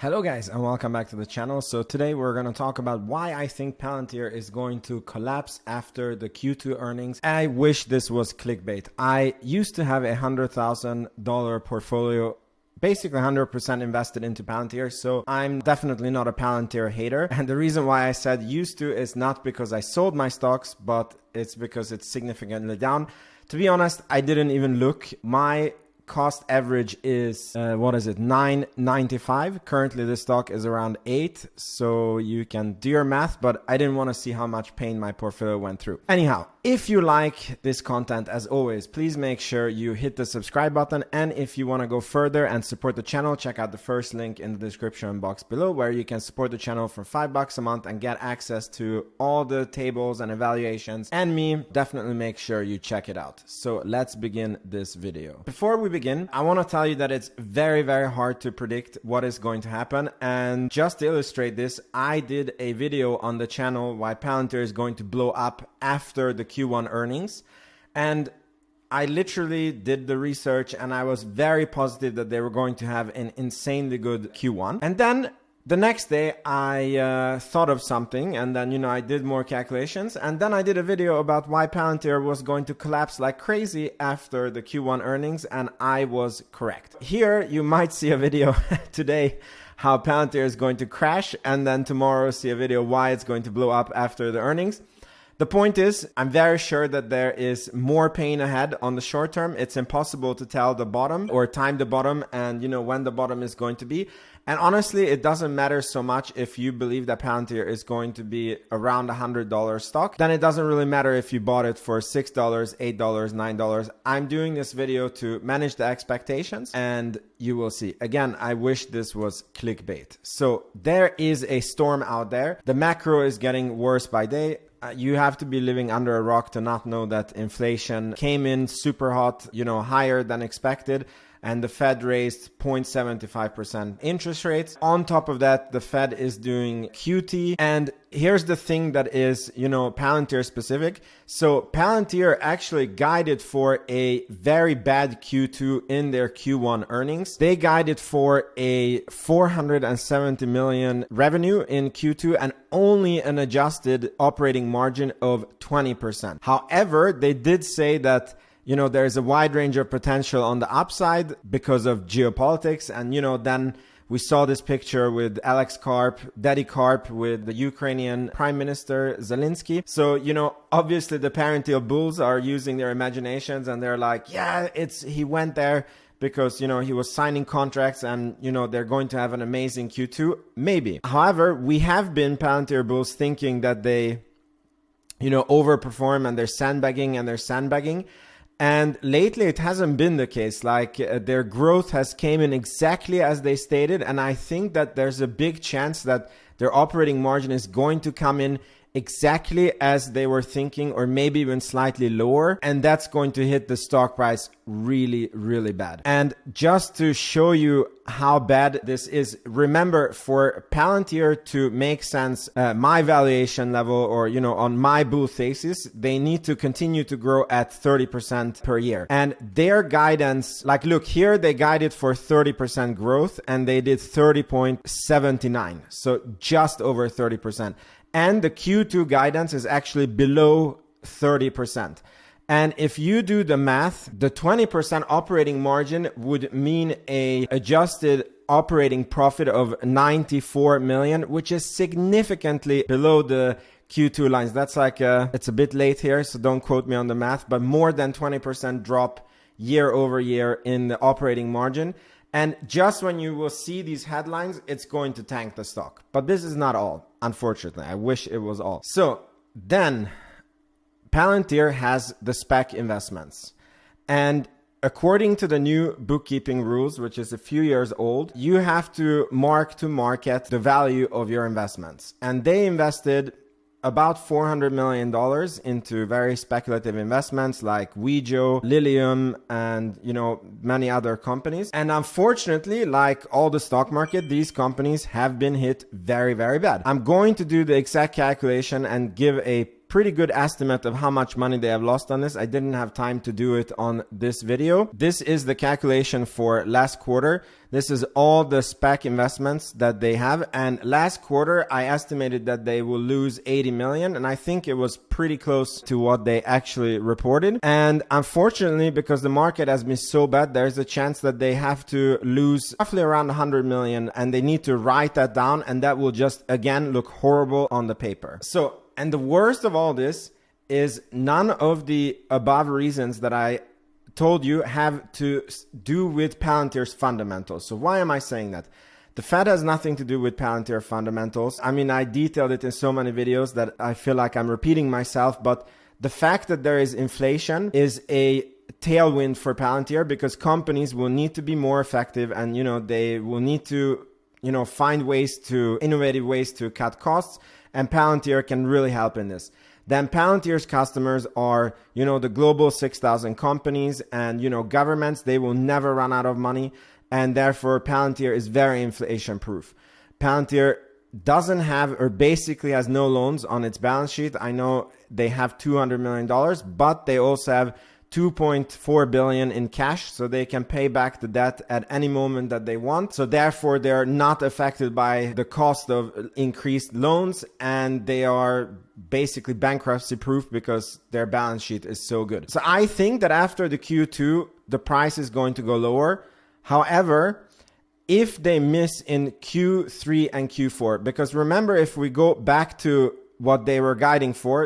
Hello guys and welcome back to the channel. So today we're going to talk about why I think Palantir is going to collapse after the Q2 earnings. I wish this was clickbait. I used to have a $100,000 portfolio, basically 100% invested into Palantir. So I'm definitely not a Palantir hater. And the reason why I said used to is not because I sold my stocks, but it's because it's significantly down. To be honest, I didn't even look. My cost average is $9.95. Currently the stock is around 8, so you can do your math, but I didn't want to see how much pain my portfolio went through. Anyhow, if you like this content, as always, please make sure you hit the subscribe button, and if you want to go further and support the channel, check out the first link in the description box below, where you can support the channel for $5 a month and get access to all the tables and evaluations and me. Definitely make sure you check it out. So let's begin this video. Before we begin, I want to tell you that it's very hard to predict what is going to happen. And just to illustrate this, I did a video on the channel why Palantir is going to blow up after the Q1 earnings. And I literally did the research and I was very positive that they were going to have an insanely good Q1. And then the next day I thought of something, and then, I did more calculations, and then I did a video about why Palantir was going to collapse like crazy after the Q1 earnings, and I was correct. Here you might see a video today how Palantir is going to crash, and then tomorrow see a video why it's going to blow up after the earnings. The point is, I'm very sure that there is more pain ahead on the short term. It's impossible to tell the bottom or time the bottom and when the bottom is going to be. And honestly, it doesn't matter so much if you believe that Palantir is going to be around $100 stock. Then it doesn't really matter if you bought it for $6, $8, $9. I'm doing this video to manage the expectations, and you will see. Again, I wish this was clickbait. So there is a storm out there. The macro is getting worse by day. You have to be living under a rock to not know that inflation came in super hot, higher than expected. And the Fed raised 0.75% interest rates. On top of that, the Fed is doing QT. And here's the thing that is, Palantir specific. So Palantir actually guided for a very bad Q2 in their Q1 earnings. They guided for a 470 million revenue in Q2 and only an adjusted operating margin of 20%. However, they did say that there's a wide range of potential on the upside because of geopolitics. And, then we saw this picture with Alex Karp, Daddy Karp, with the Ukrainian Prime Minister Zelensky. So, obviously the Palantir bulls are using their imaginations and they're like, yeah, he went there because, he was signing contracts and, they're going to have an amazing Q2. Maybe. However, we have been Palantir bulls thinking that they, overperform and they're sandbagging. And lately it hasn't been the case. Like their growth has came in exactly as they stated. And I think that there's a big chance that their operating margin is going to come in exactly as they were thinking, or maybe even slightly lower. And that's going to hit the stock price really bad. And just to show you how bad this is, remember, for Palantir to make sense, my valuation level, or, on my bull thesis, they need to continue to grow at 30% per year. And their guidance, like, look here, they guided for 30% growth and they did 30.79. So just over 30%. And the Q2 guidance is actually below 30%. And if you do the math, the 20% operating margin would mean a adjusted operating profit of 94 million, which is significantly below the Q2 lines. That's like, it's a bit late here, so don't quote me on the math, but more than 20% drop year over year in the operating margin. And just when you will see these headlines, it's going to tank the stock. But this is not all, unfortunately. I wish it was all. So then Palantir has the SPAC investments. And according to the new bookkeeping rules, which is a few years old, you have to mark to market the value of your investments. And they invested about $400 million into very speculative investments like Wejo, Lilium, and many other companies. And unfortunately, like all the stock market, these companies have been hit very bad. I'm going to do the exact calculation and give a pretty good estimate of how much money they have lost on this. I didn't have time to do it on this video. This is the calculation for last quarter. This is all the SPAC investments that they have. And last quarter, I estimated that they will lose 80 million. And I think it was pretty close to what they actually reported. And unfortunately, because the market has been so bad, there's a chance that they have to lose roughly around 100 million. And they need to write that down. And that will just, again, look horrible on the paper. And the worst of all this is none of the above reasons that I told you have to do with Palantir's fundamentals. So why am I saying that? The Fed has nothing to do with Palantir fundamentals. I mean, I detailed it in so many videos that I feel like I'm repeating myself, but the fact that there is inflation is a tailwind for Palantir because companies will need to be more effective and, they will need to, find innovative ways to cut costs. And Palantir can really help in this. Then Palantir's customers are, the global 6,000 companies and, governments. They will never run out of money. And therefore, Palantir is very inflation proof. Palantir doesn't have or basically has no loans on its balance sheet. I know they have $200 million, but they also have 2.4 billion in cash, so they can pay back the debt at any moment that they want. So therefore, they're not affected by the cost of increased loans, and they are basically bankruptcy proof because their balance sheet is so good. So I think that after the Q2, the price is going to go lower. However, if they miss in Q3 and Q4, because remember, if we go back to what they were guiding for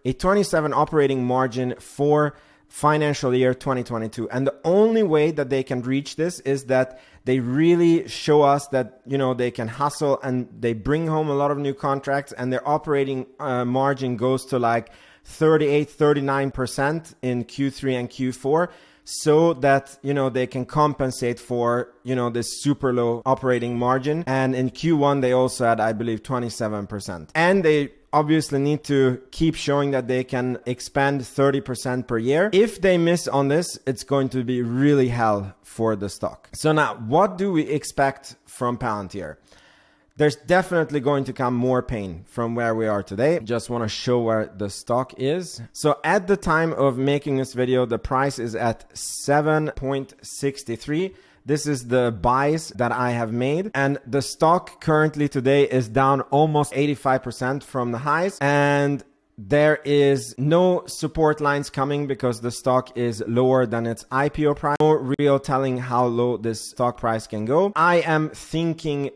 a 27 operating margin for financial year 2022. And the only way that they can reach this is that they really show us that, they can hustle and they bring home a lot of new contracts and their operating margin goes to like 38-39% in Q3 and Q4. So that, they can compensate for, this super low operating margin. And in Q1, they also had, I believe, 27%. And they obviously need to keep showing that they can expand 30% per year. If they miss on this, it's going to be really hell for the stock. So now, what do we expect from Palantir? There's definitely going to come more pain from where we are today. Just want to show where the stock is. So at the time of making this video, the price is at 7.63. This is the buys that I have made. And the stock currently today is down almost 85% from the highs. And there is no support lines coming because the stock is lower than its IPO price. No real telling how low this stock price can go. I am thinking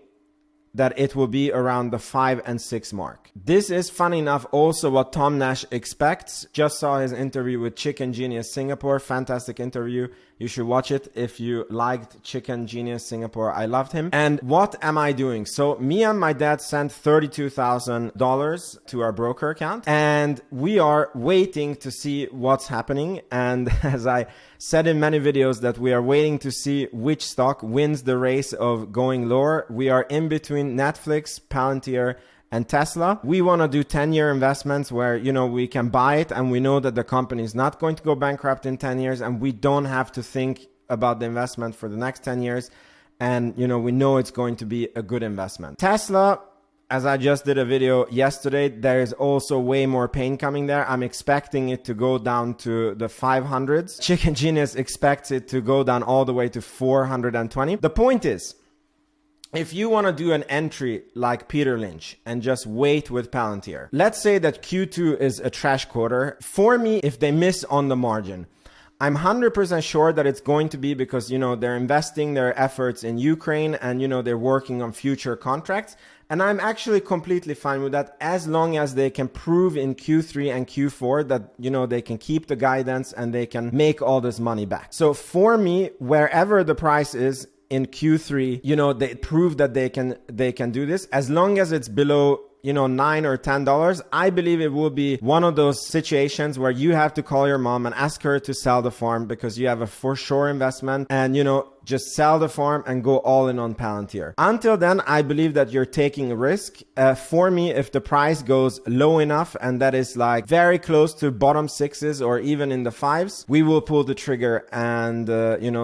that it will be around the 5 and 6 mark. This is, funny enough, also what Tom Nash expects. Just saw his interview with Chicken Genius Singapore. Fantastic interview. You should watch it if you liked Chicken Genius Singapore. I loved him. And what am I doing? So me and my dad sent $32,000 to our broker account and we are waiting to see what's happening. And as I said in many videos that we are waiting to see which stock wins the race of going lower. We are in between Netflix, Palantir, and Tesla. We want to do 10-year investments where, we can buy it and we know that the company is not going to go bankrupt in 10 years and we don't have to think about the investment for the next 10 years. And, we know it's going to be a good investment. Tesla, as I just did a video yesterday, there is also way more pain coming there. I'm expecting it to go down to the 500s. Chicken Genius expects it to go down all the way to 420. The point is, if you want to do an entry like Peter Lynch and just wait with Palantir, let's say that Q2 is a trash quarter. For me, if they miss on the margin, I'm 100% sure that it's going to be because, they're investing their efforts in Ukraine and, they're working on future contracts. And I'm actually completely fine with that as long as they can prove in Q3 and Q4 that, they can keep the guidance and they can make all this money back. So for me, wherever the price is, in Q3, they prove that they can do this. As long as it's below, $9 or $10, I believe it will be one of those situations where you have to call your mom and ask her to sell the farm because you have a for sure investment and, just sell the farm and go all in on Palantir. Until then, I believe that you're taking a risk. For me, if the price goes low enough and that is like very close to bottom sixes or even in the fives, we will pull the trigger and,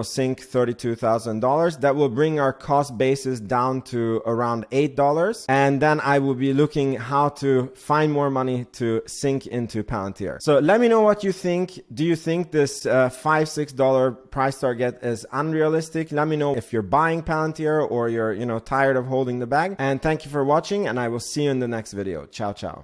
sink $32,000. That will bring our cost basis down to around $8. And then I will be looking looking how to find more money to sink into Palantir. So let me know what you think. Do you think this $5-6 price target is unrealistic? Let me know if you're buying Palantir or you're, tired of holding the bag. And thank you for watching, and I will see you in the next video. Ciao, ciao.